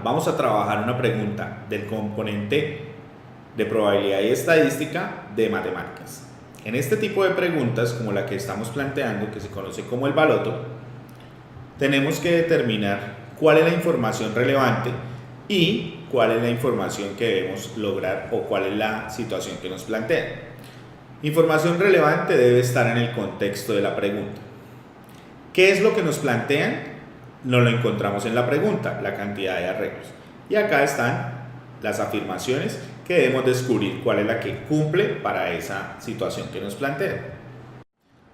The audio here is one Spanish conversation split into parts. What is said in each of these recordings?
vamos a trabajar una pregunta del componente de probabilidad y estadística de matemáticas. En este tipo de preguntas, como la que estamos planteando, que se conoce como el baloto, tenemos que determinar cuál es la información relevante y cuál es la información que debemos lograr o cuál es la situación que nos plantea. Información relevante debe estar en el contexto de la pregunta. ¿Qué es lo que nos plantean? Nos lo encontramos en la pregunta, la cantidad de arreglos. Y acá están las afirmaciones que debemos descubrir cuál es la que cumple para esa situación que nos plantea.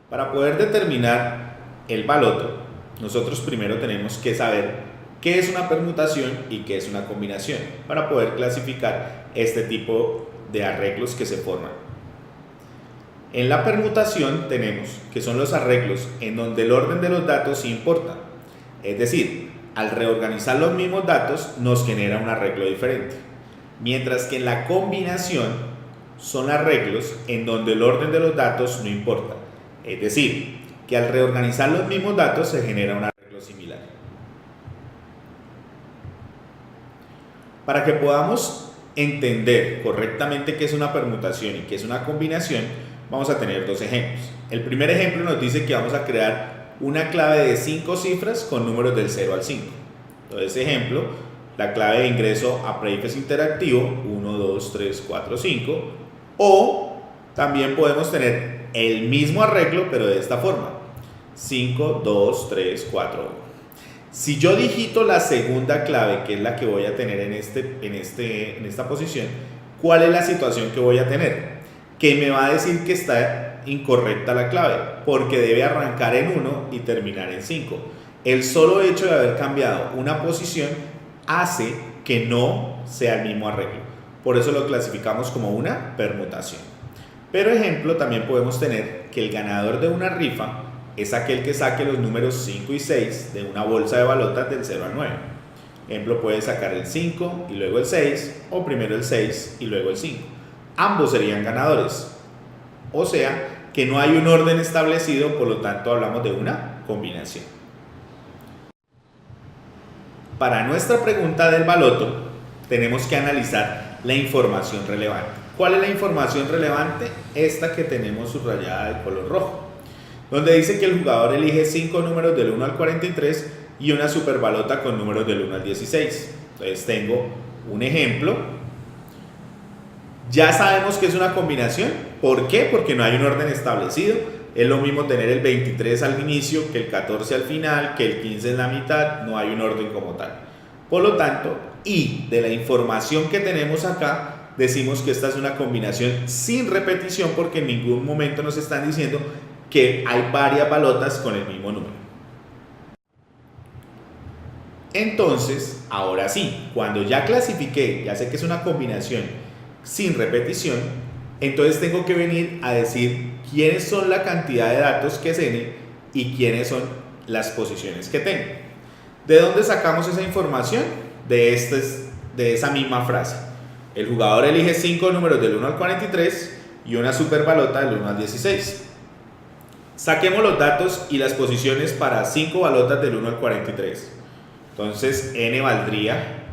Para poder determinar el baloto, nosotros primero tenemos que saber qué es una permutación y qué es una combinación para poder clasificar este tipo de arreglos que se forman. En la permutación tenemos que son los arreglos en donde el orden de los datos sí importa. Es decir, al reorganizar los mismos datos nos genera un arreglo diferente. Mientras que en la combinación son arreglos en donde el orden de los datos no importa. Es decir, que al reorganizar los mismos datos se genera un arreglo similar. Para que podamos entender correctamente qué es una permutación y qué es una combinación, vamos a tener dos ejemplos. El primer ejemplo nos dice que vamos a crear una clave de 5 cifras con números del 0 al 5. Entonces, ejemplo, la clave de ingreso a Predifes Interactivo 1, 2, 3, 4, 5. O también podemos tener el mismo arreglo, pero de esta forma: 5, 2, 3, 4, 1. Si yo digito la segunda clave, que es la que voy a tener en esta posición, ¿cuál es la situación que voy a tener? Que me va a decir que está incorrecta la clave, porque debe arrancar en 1 y terminar en 5. El solo hecho de haber cambiado una posición hace que no sea el mismo arreglo. Por eso lo clasificamos como una permutación. Pero ejemplo, también podemos tener que el ganador de una rifa es aquel que saque los números 5 y 6 de una bolsa de balotas del 0 al 9. Ejemplo, puede sacar el 5 y luego el 6, o primero el 6 y luego el 5. Ambos serían ganadores. O sea, que no hay un orden establecido, por lo tanto hablamos de una combinación. Para nuestra pregunta del baloto, tenemos que analizar la información relevante. ¿Cuál es la información relevante? Esta que tenemos subrayada de color rojo, donde dice que el jugador elige 5 números del 1 al 43 y una superbalota con números del 1 al 16. Entonces tengo un ejemplo. Ya sabemos que es una combinación. ¿Por qué? Porque no hay un orden establecido. Es lo mismo tener el 23 al inicio que el 14 al final, que el 15 en la mitad. No hay un orden como tal. Por lo tanto, y de la información que tenemos acá, decimos que esta es una combinación sin repetición, porque en ningún momento nos están diciendo que hay varias balotas con el mismo número. Entonces, ahora sí, cuando ya clasifiqué, ya sé que es una combinación sin repetición, entonces tengo que venir a decir quiénes son la cantidad de datos que es n y quiénes son las posiciones que tengo. ¿De dónde sacamos esa información? De esa misma frase. El jugador elige 5 números del 1 al 43 y una superbalota del 1 al 16. Saquemos los datos y las posiciones para 5 balotas del 1 al 43. Entonces n valdría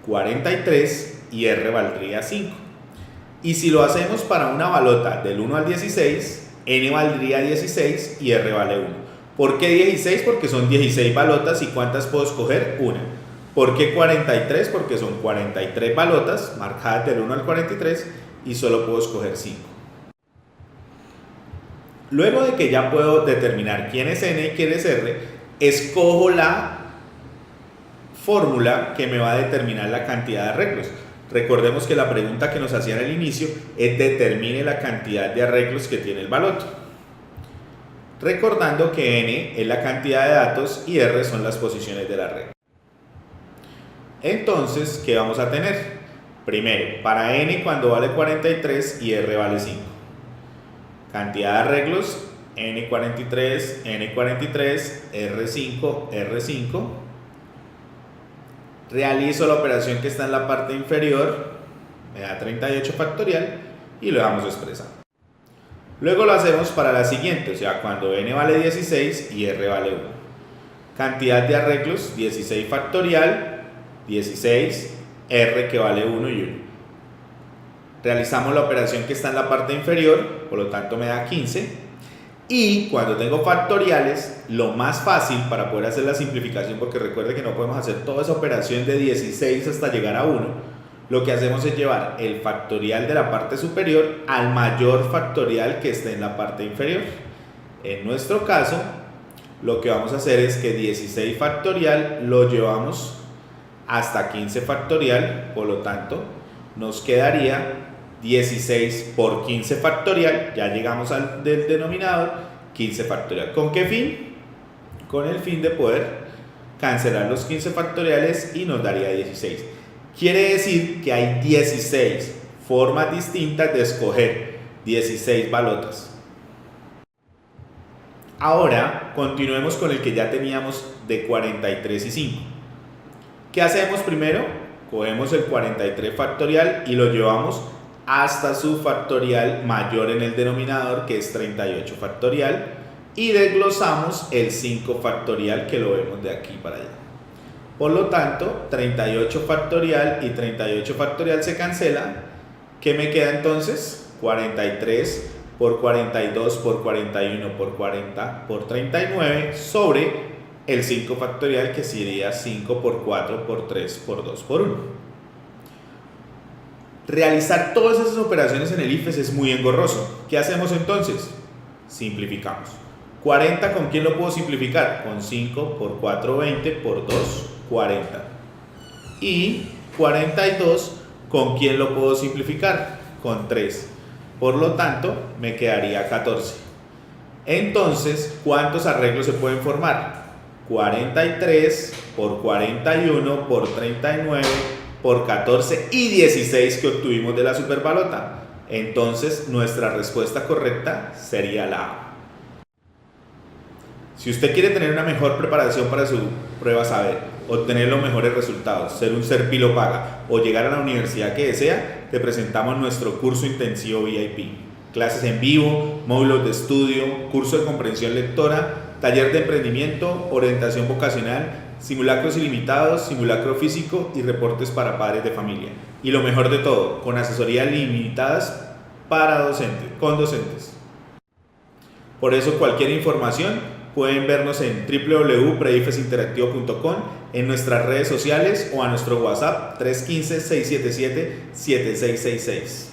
43 y r valdría 5. Y si lo hacemos para una balota del 1 al 16, n valdría 16 y r vale 1. ¿Por qué 16? Porque son 16 balotas. ¿Y cuántas puedo escoger? Una. ¿Por qué 43? Porque son 43 balotas marcadas del 1 al 43 y solo puedo escoger 5. Luego de que ya puedo determinar quién es n y quién es r, escojo la fórmula que me va a determinar la cantidad de arreglos. Recordemos que la pregunta que nos hacían al inicio es: determine la cantidad de arreglos que tiene el baloto. Recordando que n es la cantidad de datos y r son las posiciones del arreglo. Entonces, ¿qué vamos a tener? Primero, para n cuando vale 43 y r vale 5. Cantidad de arreglos: n43, n43, r5, r5. Realizo la operación que está en la parte inferior, me da 38 factorial y lo dejamos expresado. Luego lo hacemos para la siguiente, o sea, cuando n vale 16 y r vale 1. Cantidad de arreglos: 16 factorial 16, R que vale 1 y 1. Realizamos la operación que está en la parte inferior, por lo tanto me da 15. Y cuando tengo factoriales, lo más fácil para poder hacer la simplificación, porque recuerde que no podemos hacer toda esa operación de 16 hasta llegar a 1, lo que hacemos es llevar el factorial de la parte superior al mayor factorial que esté en la parte inferior. En nuestro caso, lo que vamos a hacer es que 16 factorial lo llevamos hasta 15 factorial, por lo tanto, nos quedaría 16 por 15 factorial, ya llegamos al del denominador, 15 factorial. ¿Con qué fin? Con el fin de poder cancelar los 15 factoriales y nos daría 16. Quiere decir que hay 16 formas distintas de escoger 16 balotas. Ahora continuemos con el que ya teníamos de 43 y 5. ¿Qué hacemos primero? Cogemos el 43 factorial y lo llevamos hasta su factorial mayor en el denominador, que es 38 factorial, y desglosamos el 5 factorial, que lo vemos de aquí para allá. Por lo tanto, 38 factorial y 38 factorial se cancelan. ¿Qué me queda entonces? 43 por 42 por 41 por 40 por 39 sobre el 5 factorial, que sería 5 por 4 por 3 por 2 por 1. Realizar todas esas operaciones en el IFES es muy engorroso. ¿Qué hacemos entonces? Simplificamos. 40, ¿con quién lo puedo simplificar? Con 5 por 4, 20 por 2, 40. Y 42, ¿con quién lo puedo simplificar? Con 3. Por lo tanto, me quedaría 14. Entonces, ¿cuántos arreglos se pueden formar? 43 por 41 por 39 por 14 y 16 que obtuvimos de la superbalota. Entonces, nuestra respuesta correcta sería la A. Si usted quiere tener una mejor preparación para su prueba saber, obtener los mejores resultados, ser un ser Pilo Paga o llegar a la universidad que desea, te presentamos nuestro curso intensivo VIP. Clases en vivo, módulos de estudio, curso de comprensión lectora, taller de emprendimiento, orientación vocacional, simulacros ilimitados, simulacro físico y reportes para padres de familia. Y lo mejor de todo, con asesorías limitadas para con docentes. Por eso, cualquier información pueden vernos en www.preifesinteractivo.com, en nuestras redes sociales o a nuestro WhatsApp 315-677-7666.